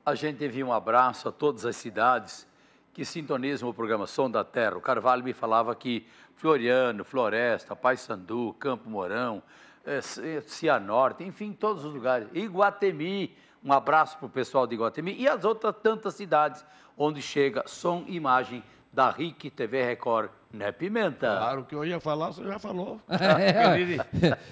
a gente envia um abraço a todas as cidades que sintonizam o programa Som da Terra. O Carvalho me falava que Floriano, Floresta, Paissandu, Campo Mourão, Cianorte, enfim, todos os lugares. Iguatemi, um abraço para o pessoal de Iguatemi e as outras tantas cidades onde chega som e imagem da RIC TV Record, né, Pimenta? Claro, o que eu ia falar, você já falou.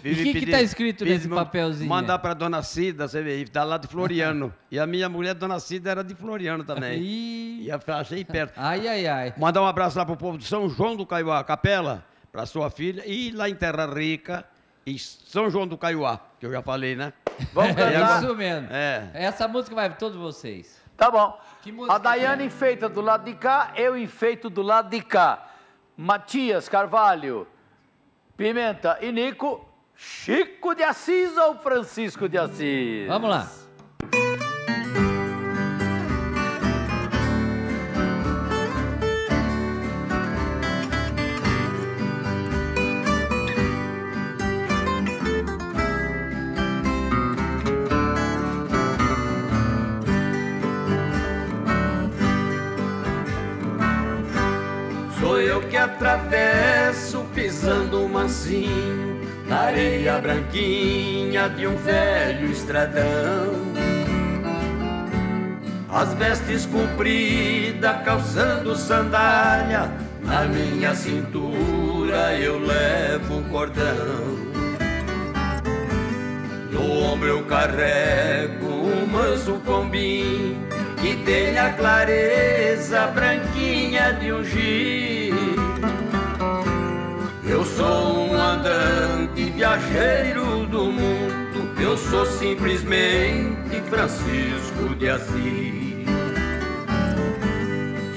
E o que está escrito nesse papelzinho? Mandar para Dona Cida, você vê, está lá de Floriano. E a minha mulher, Dona Cida, era de Floriano também. E eu achei perto. Ai, ai, ai. Mandar um abraço lá para o povo de São João do Caiuá, Capela, para sua filha. E lá em Terra Rica, em São João do Caiuá, que eu já falei, né? Vamos cantar? Isso mesmo. É. Essa música vai para todos vocês. Tá bom. Que música A Daiane enfeita do lado de cá, eu enfeito do lado de cá. Matias, Carvalho, Pimenta e Nico, Chico de Assis ou Francisco de Assis? Vamos lá. Sou eu que atravesso pisando mansinho na areia branquinha de um velho estradão. As vestes compridas, calçando sandália, na minha cintura eu levo um cordão. No ombro eu carrego um manso pombinho que tem a clareza branquinha de um giz. Eu sou um andante viajeiro do mundo, eu sou simplesmente Francisco de Assis.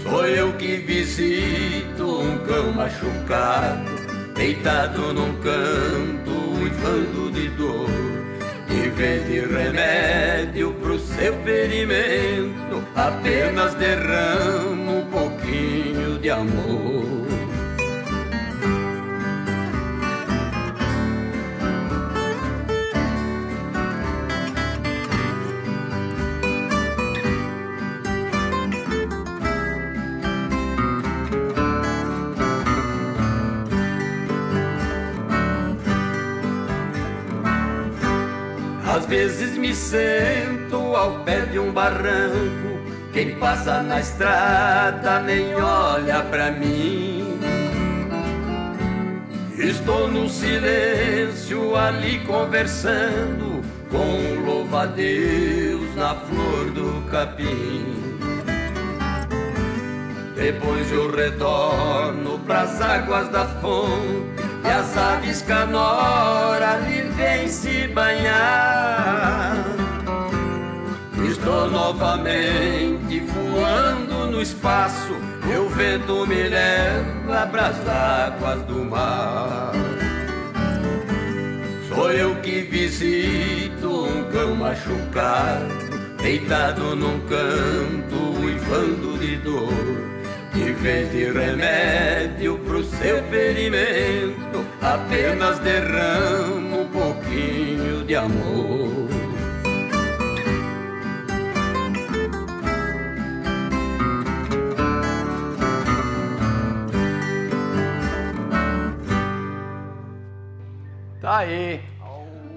Sou eu que visito um cão machucado, deitado num canto, uivando de dor. Em vez de remédio pro seu ferimento, apenas derramo um pouquinho de amor. Às vezes me sento ao pé de um barranco, quem passa na estrada nem olha pra mim. Estou no silêncio ali conversando com um louva-a-Deus na flor do capim. Depois eu retorno pras águas da fonte e as aves canora ali vêm se banhar. Estou novamente voando no espaço, e o vento me leva pras águas do mar. Sou eu que visito um cão machucado, deitado num canto, uivando de dor. Em vez de remédio pro seu ferimento, apenas derramo um pouquinho de amor. Tá aí.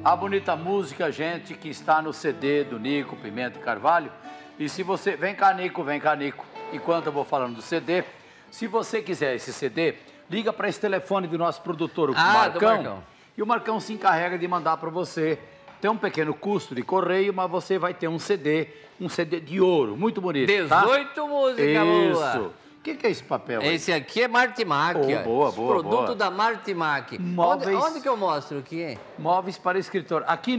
A bonita música, gente, que está no CD do Nico Pimenta e Carvalho. E se você... Vem cá, Nico, vem cá, Nico. Enquanto eu vou falando do CD, se você quiser esse CD, liga para esse telefone do nosso produtor, o Marcão. E o Marcão se encarrega de mandar para você. Tem um pequeno custo de correio, mas você vai ter um CD de ouro, muito bonito. 18 músicas, boa. Isso. O que é esse papel aí? Esse aqui é Martimac. Boa, Produto da Martimac. Móveis... Onde que eu mostro aqui? Móveis para escritor. Aqui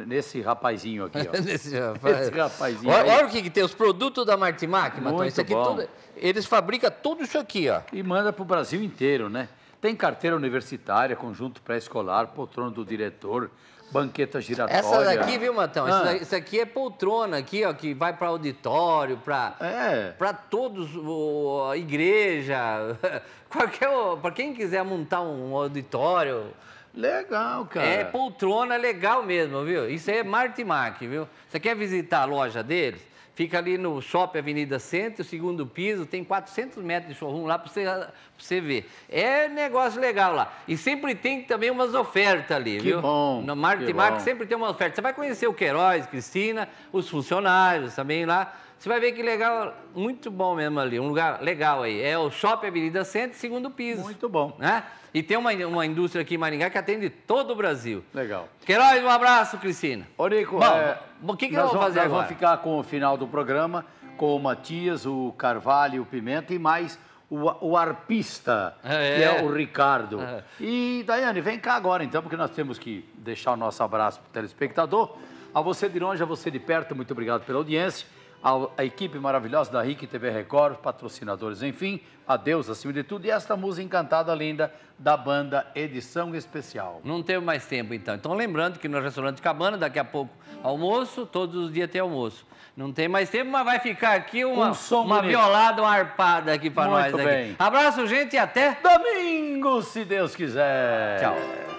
nesse rapazinho aqui, ó. Nesse rapaz. Esse rapazinho olha o que tem, os produtos da Martimac, Matão. Muito Isso aqui bom. tudo, eles fabricam tudo isso aqui, ó. E manda para o Brasil inteiro, né? Tem carteira universitária, conjunto pré-escolar, poltrona do diretor, banqueta giratória. Essa daqui, viu, Matão? Isso aqui é poltrona aqui, ó, que vai para auditório, para todos, a igreja, para quem quiser montar um auditório. Legal, cara. É poltrona legal mesmo, viu? Isso aí é Martimac, viu? Você quer visitar a loja deles? Fica ali no Shopping Avenida Centro, segundo piso, tem 400 metros de showroom lá para você ver. É negócio legal lá. E sempre tem também umas ofertas ali, viu? Bom, no Martimag sempre tem uma oferta. Você vai conhecer o Queiroz, Cristina, os funcionários também lá. Você vai ver que legal, muito bom mesmo ali, um lugar legal aí. É o Shopping Avenida Centro, segundo piso. Muito bom. Né? E tem uma indústria aqui em Maringá que atende todo o Brasil. Legal. Queiroz, um abraço, Cristina. Ô, Nico, o que eu vou fazer agora? Nós vamos ficar com o final do programa, com o Matias, o Carvalho, o Pimenta e mais o arpista, que é o Ricardo. E, Daiane, vem cá agora, então, porque nós temos que deixar o nosso abraço para o telespectador. A você de longe, a você de perto, muito obrigado pela audiência. A equipe maravilhosa da RIC TV Record, patrocinadores, enfim, a Deus acima de tudo. E esta música encantada, linda, da banda Edição Especial. Não temos mais tempo, então. Então, lembrando que no Restaurante Cabana, daqui a pouco, almoço, todos os dias tem almoço. Não tem mais tempo, mas vai ficar aqui uma violada, uma arpada aqui para nós. Muito bem. Abraço, gente, e até domingo, se Deus quiser. Tchau.